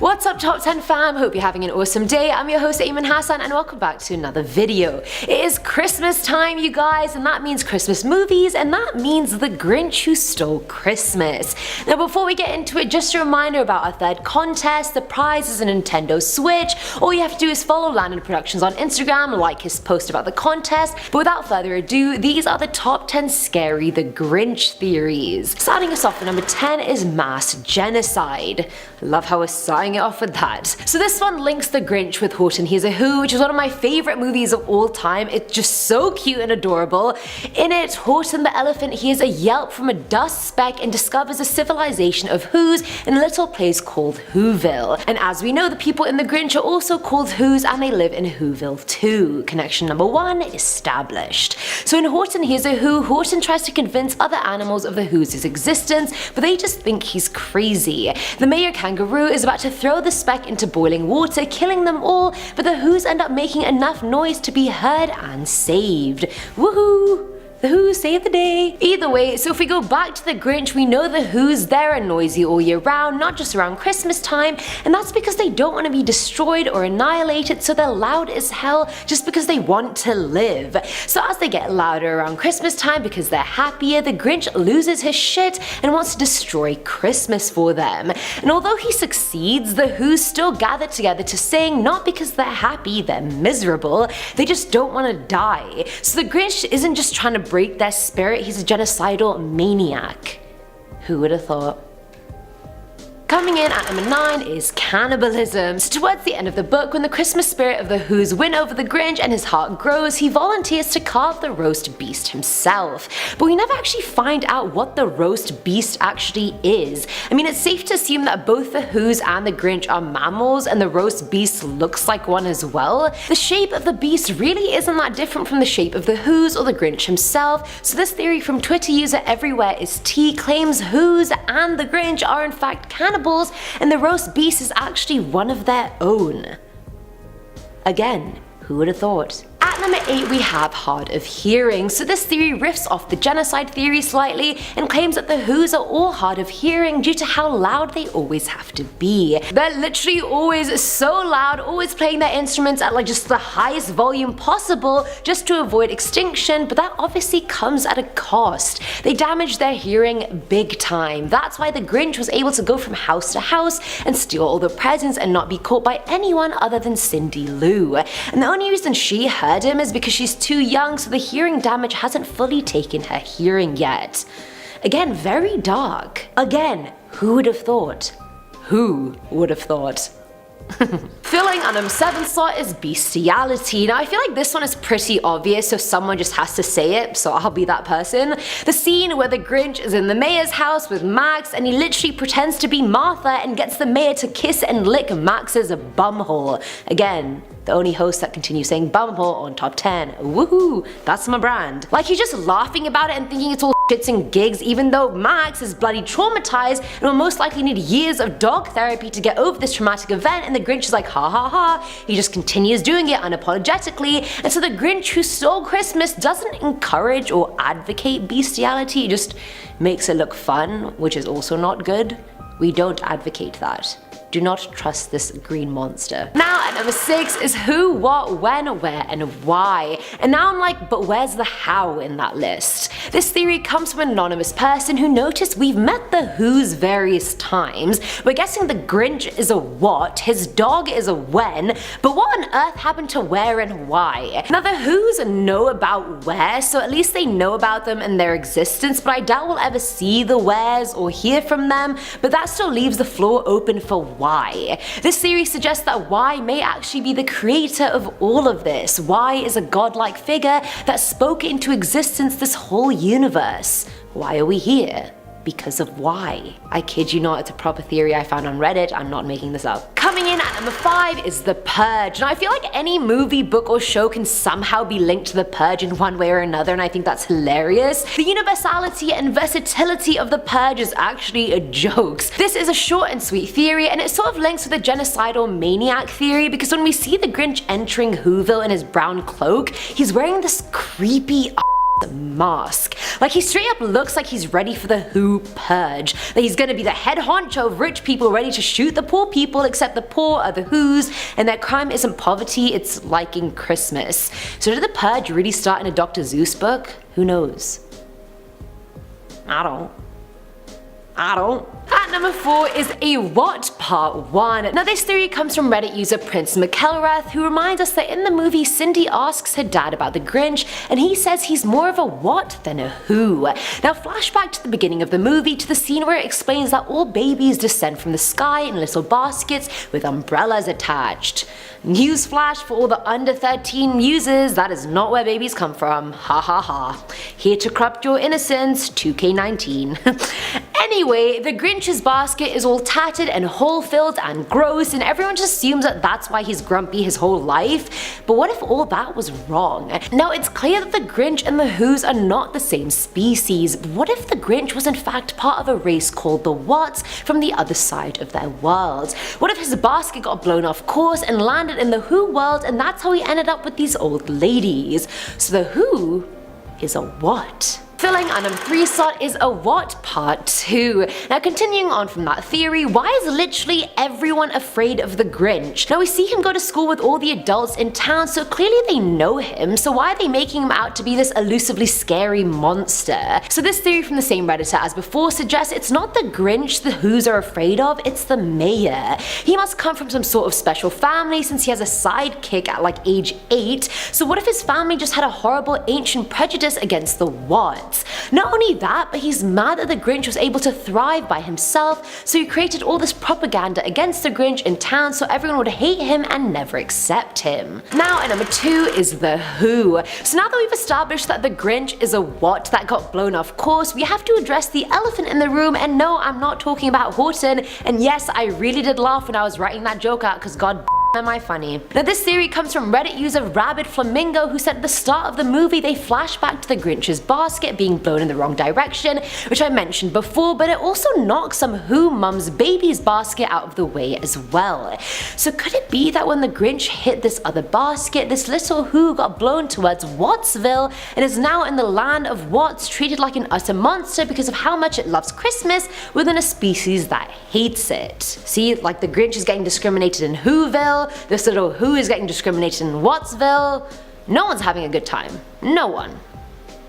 What's up Top 10 fam, hope you're having an awesome day. I'm your host Ayman Hassan and welcome back to another video. It is Christmas time you guys, and that means Christmas movies, and that means The Grinch Who Stole Christmas. Now before we get into it, just a reminder about our third contest. The prize is a Nintendo Switch. All you have to do is follow Landon Productions on Instagram, like his post about the contest, but without further ado, these are the top 10 scary The Grinch theories. Starting us off at number 10 is mass genocide. I love how we're starting it off with that. So this one links The Grinch with Horton Hears a Who, which is one of my favorite movies of all time. It's just so cute and adorable. In it, Horton the elephant hears a yelp from a dust speck and discovers a civilization of Whos in a little place called Whoville. And as we know, the people in The Grinch are also called Whos and they live in Whoville too. Connection number 1 established. So in Horton Hears a Who, Horton tries to convince other animals of the Whos' existence, but they just think he's crazy. The mayor kangaroo is about to throw the speck into boiling water, killing them all, but the Whos end up making enough noise to be heard and saved. Woohoo! The Who saved the day. Either way, so if we go back to The Grinch, we know the Whos there are noisy all year round, not just around Christmas time, and that's because they don't want to be destroyed or annihilated, so they're loud as hell just because they want to live. So as they get louder around Christmas time because they're happier, the Grinch loses his shit and wants to destroy Christmas for them. And although he succeeds, the Whos still gather together to sing, not because they're happy, they're miserable, they just don't want to die. So the Grinch isn't just trying to break their spirit, he's a genocidal maniac. Who would have thought? Coming in at number 9 is cannibalism. So towards the end of the book, when the Christmas spirit of the Whos win over the Grinch and his heart grows, he volunteers to carve the roast beast himself. But we never actually find out what the roast beast actually is. I mean, it's safe to assume that both the Whos and the Grinch are mammals, and the roast beast looks like one as well. The shape of the beast really isn't that different from the shape of the Whos or the Grinch himself, so this theory from Twitter user Everywhere is T claims Whos and the Grinch are in fact cannibals, and the roast beast is actually one of their own. Again, who would have thought? At number 8 we have hard of hearing. So this theory riffs off the genocide theory slightly and claims that the Whos are all hard of hearing due to how loud they always have to be. They're literally always so loud, always playing their instruments at like just the highest volume possible just to avoid extinction, but that obviously comes at a cost. They damage their hearing big time. That's why the Grinch was able to go from house to house and steal all the presents and not be caught by anyone other than Cindy Lou. And the only reason she heard him is because she's too young, so the hearing damage hasn't fully taken her hearing yet. Again, very dark. Again, who would have thought? Who would have thought? Filling on number 7 slot is bestiality. Now I feel like this one is pretty obvious, so someone just has to say it, so I'll be that person. The scene where the Grinch is in the mayor's house with Max and he literally pretends to be Martha and gets the mayor to kiss and lick Max's bumhole. Again, the only host that continues saying bumhole on top 10. Woohoo, that's my brand. Like he's just laughing about it and thinking it's all shits and gigs, even though Max is bloody traumatized and will most likely need years of dog therapy to get over this traumatic event, and the Grinch is like ha ha ha. He just continues doing it unapologetically, and so the Grinch Who Stole Christmas doesn't encourage or advocate bestiality, it just makes it look fun, which is also not good. We don't advocate that. Do not trust this green monster. Now at number 6 is who, what, when, where, and why. And now I'm like, but where's the how in that list? This theory comes from an anonymous person who noticed we've met the Whos various times. We're guessing the Grinch is a what, his dog is a when, but what on earth happened to where and why? Now the Whos know about where, so at least they know about them and their existence, but I doubt we'll ever see the wheres or hear from them, but that still leaves the floor open for why. This theory suggests that why may actually be the creator of all of this. Why is a godlike figure that spoke into existence this whole universe. Why are we here? Because of why. I kid you not, it's a proper theory I found on Reddit, I'm not making this up. Coming in at number 5 is The Purge. Now I feel like any movie, book, or show can somehow be linked to The Purge in one way or another, and I think that's hilarious. The universality and versatility of The Purge is actually a joke. This is a short and sweet theory, and it sort of links with the genocidal maniac theory, because when we see the Grinch entering Whoville in his brown cloak, he's wearing this creepy mask. Like, he straight up looks like he's ready for the Who purge. That he's gonna be the head honcho of rich people ready to shoot the poor people, except the poor are the Who's, and their crime isn't poverty, it's liking Christmas. So did the purge really start in a Dr. Seuss book? Who knows? I don't. At number 4 is a What Part 1. Now this theory comes from Reddit user Prince McElrath, who reminds us that in the movie Cindy asks her dad about the Grinch and he says he's more of a what than a who. Now flashback to the beginning of the movie to the scene where it explains that all babies descend from the sky in little baskets with umbrellas attached. Newsflash for all the under 13 users, that is not where babies come from. Ha ha ha. Here to corrupt your innocence, 2K19. Anyway, the Grinch's basket is all tattered and hole-filled and gross, and everyone just assumes that that's why he's grumpy his whole life. But what if all that was wrong? Now it's clear that the Grinch and the Who's are not the same species. What if the Grinch was in fact part of a race called the Whats from the other side of their world? What if his basket got blown off course and landed in the Who world, and that's how he ended up with these old ladies? So the Who is a what? Filling our number 3 slot is a What Part 2. Now continuing on from that theory, why is literally everyone afraid of the Grinch? Now we see him go to school with all the adults in town, so clearly they know him, so why are they making him out to be this elusively scary monster? So this theory from the same redditor as before suggests it's not the Grinch the Who's are afraid of, it's the mayor. He must come from some sort of special family since he has a sidekick at like age 8, so what if his family just had a horrible ancient prejudice against the What? Not only that, but he's mad that the Grinch was able to thrive by himself, so he created all this propaganda against the Grinch in town so everyone would hate him and never accept him. Now at number 2 is the Who. So now that we've established that the Grinch is a what that got blown off course, we have to address the elephant in the room, and no, I'm not talking about Horton, and yes, I really did laugh when I was writing that joke out because god am I funny. Now this theory comes from Reddit user Rabid Flamingo, who said at the start of the movie they flash back to the Grinch's basket being blown in the wrong direction, which I mentioned before, but it also knocks some Who mum's baby's basket out of the way as well. So could it be that when the Grinch hit this other basket, this little Who got blown towards Wattsville and is now in the land of Watts, treated like an utter monster because of how much it loves Christmas within a species that hates it? See, like the Grinch is getting discriminated in Whoville, this little Who is getting discriminated in Wattsville. No one's having a good time. No one.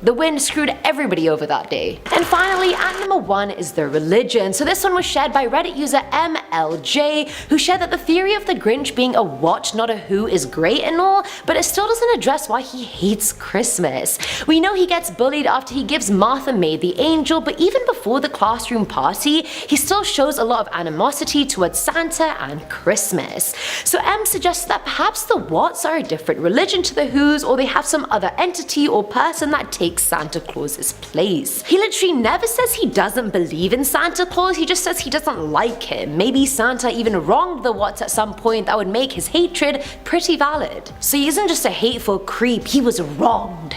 The wind screwed everybody over that day. And finally, at number 1 is the religion. So this one was shared by Reddit user MLJ, who shared that the theory of the Grinch being a what, not a who, is great and all, but it still doesn't address why he hates Christmas. We know he gets bullied after he gives Martha May the angel, but even before the classroom party, he still shows a lot of animosity towards Santa and Christmas. So M suggests that perhaps the Whats are a different religion to the Who's, or they have some other entity or person that takes Santa Claus's place. He literally never says he doesn't believe in Santa Claus, he just says he doesn't like him. Maybe Santa even wronged the Whats at some point that would make his hatred pretty valid. So he isn't just a hateful creep, he was wronged.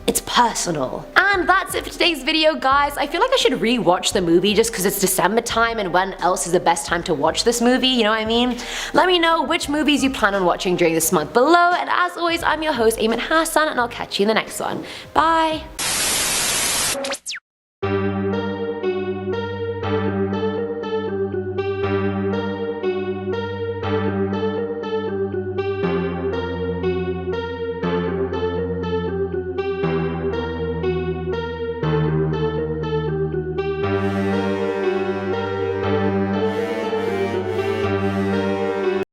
It's personal. And that's it for today's video, guys. I feel like I should re-watch the movie just because it's December time, and when else is the best time to watch this movie, you know what I mean? Let me know which movies you plan on watching during this month below, and as always, I'm your host, Eamon Hassan, and I'll catch you in the next one. Bye!